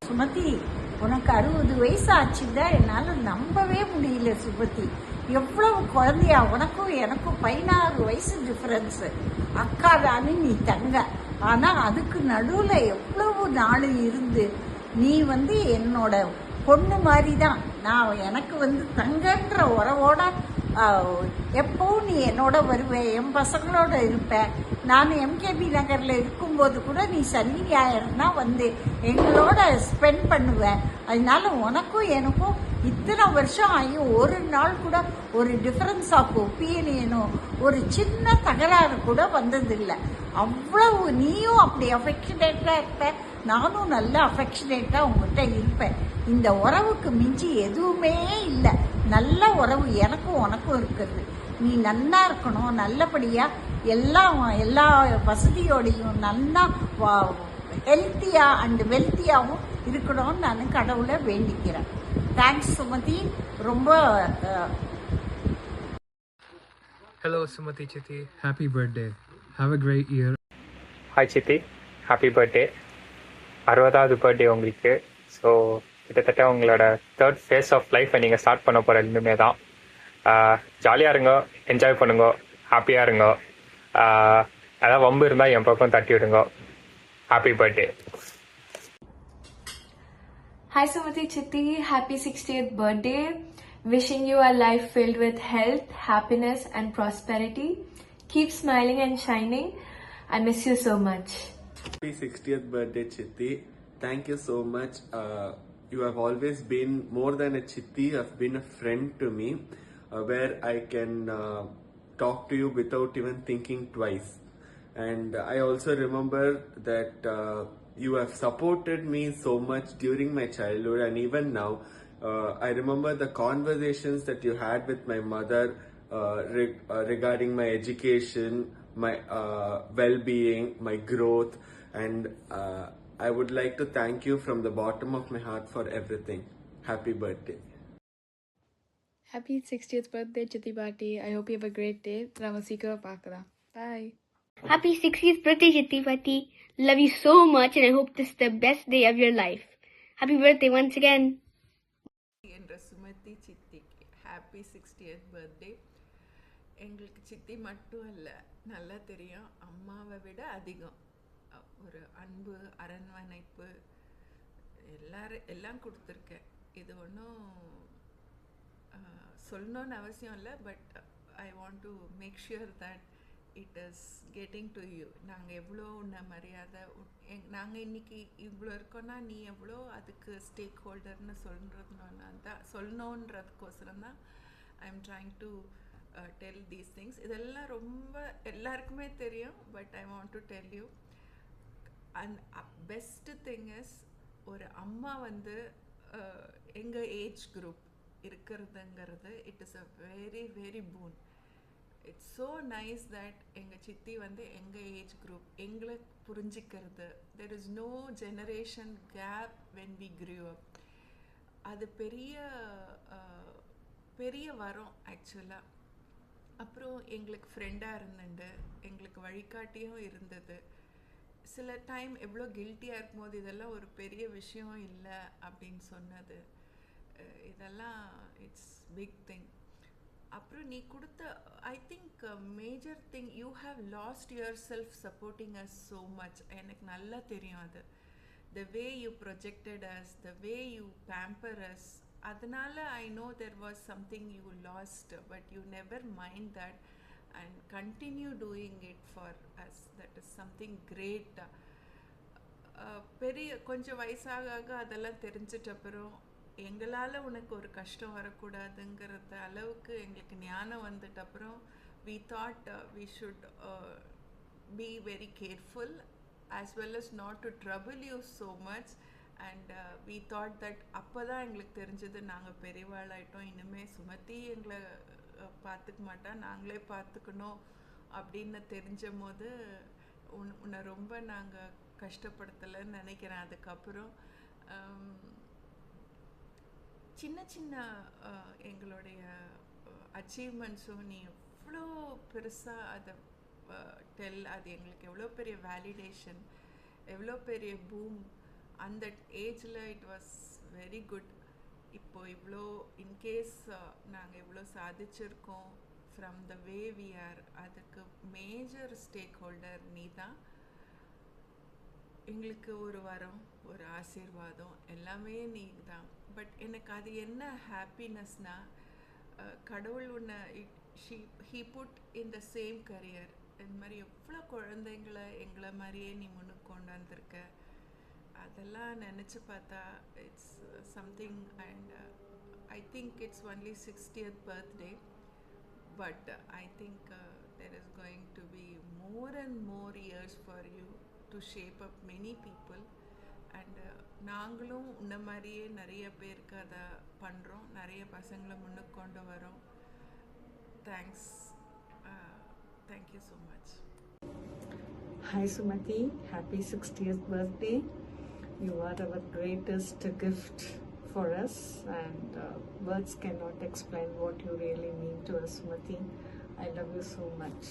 சுமதி, உனக்கு 60 வயசு ஆச்சுதான் என்னால் நம்பவே முடியல சுமதி. எவ்வளவு குழந்தையா, உனக்கும் எனக்கும் 16 வயசு டிஃபரன்ஸு. அக்கா தானே நீ தங்க, ஆனால் அதுக்கு நடுவில் எவ்வளவு நாள் இருந்து நீ என்னோட பொண்ணு மாதிரி தான். நான் எனக்கு தங்கன்ற உறவோட எப்பவும் நீ என்னோட வருவேன், என் பசங்களோட இருப்பேன். நான் எம்கேபி நகரில் இருக்கும்போது கூட நீ சனி ஞாயிறுனா எங்களோட ஸ்பெண்ட் பண்ணுவேன். அதனால உனக்கும் எனக்கும் இத்தனை வருஷம் ஆகி ஒரு நாள் கூட ஒரு டிஃபரன்ஸ் ஆஃப் ஒப்பீனியனோ ஒரு சின்ன தகராறு கூட வந்ததில்லை. அவ்வளவு நீயும் அப்படி அஃபெக்ஷனேட்டாக இருப்ப, நானும் நல்ல அஃபெக்ஷனேட்டாக உங்கள்கிட்ட இருப்பேன். இந்த உறவுக்கு மிஞ்சி எதுவுமே இல்லை. நல்ல உறவு எனக்கும் உனக்கும் இருக்கிறது. நீ நல்லா இருக்கணும், நல்லபடியாக எல்லா வசதியோடையும் நல்லா ஹெல்த்தியாக அண்ட் வெல்த்தியாகவும் இருக்கணும்னு நான் கடவுளை வேண்டிக்கிறேன். தேங்க்ஸ் சுமதி. ரொம்ப Hello Sumati Chitti, happy birthday. Have a great year. Hi சித்தி, ஹாப்பி பர்த்டே. 60வது பர்த்டே உங்களுக்கு. ஸோ கிட்டத்தட்ட உங்களோட தேர்ட் ஃபேஸ் ஆஃப் லைஃப்பை நீங்கள் ஸ்டார்ட் பண்ண போகிற இன்னுமே தான். ஜாலியாக இருங்க, என்ஜாய் பண்ணுங்க, ஹாப்பியாக இருங்க. அதான் வம்பு இருந்தால் என் பக்கம் தட்டி விடுங்க. Happy birthday. Hi Sumati Chitti, happy 60th birthday. Wishing you a life filled with health, happiness and prosperity. Keep smiling and shining. I miss you so much. Happy 60th birthday Chitti. Thank you so much. You have always been more than a Chitti. You have been a friend to me, where I can talk to you without even thinking twice. And I also remember that you have supported me so much during my childhood and even now. I remember the conversations that you had with my mother regarding my education, my well-being, my growth, and I would like to thank you from the bottom of my heart for everything. Happy birthday. Happy 60th birthday, Chitti Party. I hope you have a great day. Ramasikara Pakara. Bye. Happy 60th birthday, Chitti Party. Love you so much and I hope this is the best day of your life. Happy birthday once again. என்ற சுமதி சித்திக்கு happy 60th birthday. எங்களுக்கு சித்தி மட்டும் இல்லை, நல்லா தெரியும், அம்மாவை விட அதிகம் ஒரு அன்பு, அரண்மனைப்பு எல்லாம் கொடுத்துருக்கேன். இது ஒன்றும் சொல்லணும்னு அவசியம் இல்லை, but I want to make sure that it is getting to you. நாங்கள் எவ்வளோ உன்னை மரியாதை, நாங்கள் இன்றைக்கி இவ்வளோ இருக்கோன்னா நீ எவ்வளோ அதுக்கு ஸ்டேக் ஹோல்டர்னு சொல்லணுன்றதுக்கோசரம் தான் I am trying to tell these things. இதெல்லாம் ரொம்ப எல்லாருக்குமே தெரியும், but I want to tell you. And best thing is, ஒரு அம்மா எங்கள் ஏஜ் குரூப் இருக்கிறதுங்கிறது it is a very very boon. It's so nice that எங்கள் சித்தி எங்கள் ஏஜ் குரூப் எங்களை புரிஞ்சிக்கிறது. There is no generation gap when we grew up. அது பெரிய வரம் ஆக்சுவலாக. அப்புறம் எங்களுக்கு ஃப்ரெண்டாக இருந்துண்டு எங்களுக்கு வழிகாட்டியும் இருந்தது. சில டைம் எவ்வளோ கில்ட்டியாக இருக்கும்போது இதெல்லாம் ஒரு பெரிய விஷயம் இல்லை அப்படின்னு சொன்னது, இதெல்லாம் இட்ஸ் பிக் திங். அப்புறம் நீ கொடுத்த I think major thing, you have lost yourself supporting us so much. எனக்கு நல்லா தெரியும் அது. The way you projected us, the way you pamper us. அதனால I know there was something you lost, but you never mind that and continue doing it for us. That is something great. கொஞ்சம் வயசாக அதெல்லாம் தெரிஞ்சிட்ட அப்புறம் எங்களால் உனக்கு ஒரு கஷ்டம் வரக்கூடாதுங்கிறத அளவுக்கு எங்களுக்கு ஞானம் வந்துட்ட அப்புறம் we thought we should be very careful as well as not to trouble you so much. And we thought that அப்போ தான் எங்களுக்கு தெரிஞ்சது, நாங்கள் பெரியவாளாயிட்டோம், இனிமேல் சுமத்தி எங்களை பார்த்துக்க மாட்டா, நாங்களே பார்த்துக்கணும் அப்படின்னு தெரிஞ்ச போது உன்னை ரொம்ப நாங்கள் கஷ்டப்படுத்தலைன்னு நினைக்கிறேன். அதுக்கப்புறம் சின்ன சின்ன எங்களுடைய அச்சீவ்மெண்ட்ஸும் நீ எவ்வளோ பெருசாக அதை அது எங்களுக்கு எவ்வளோ பெரிய வேலிடேஷன், எவ்வளோ பெரிய பூம். அந்த ஏஜில் இட் வாஸ் வெரி குட். இப்போ இவ்வளோ இன்கேஸ் நாங்கள் இவ்வளோ சாதிச்சிருக்கோம் from the way we are, அதுக்கு மேஜர் ஸ்டேக் ஹோல்டர் நீ தான். எங்களுக்கு ஒரு வரம், ஒரு ஆசீர்வாதம் எல்லாமே நீ தான். பட் எனக்கு அது என்ன ஹாப்பினஸ்னால், கடவுள் உன்னை he put in the same career. இந்த மாதிரி எவ்வளோ குழந்தைங்களை எங்களை மாதிரியே நீ முன்னுக்கு கொண்டு வந்திருக்க. அதெல்லாம் நினச்சி பார்த்தா it's something. And I think it's only 60th birthday, but I think there is going to be more and more years for you to shape up many people. And நாங்களும் உன்ன மாதிரியே நிறைய பேருக்கு அதை பண்ணுறோம், நிறைய பசங்களை முன்னுக்கு கொண்டு வரோம். Thanks, thank you so much. Hi Sumati, happy 60th birthday. You are our greatest gift for us, and words cannot explain what you really mean to us, Sumati. I love you so much.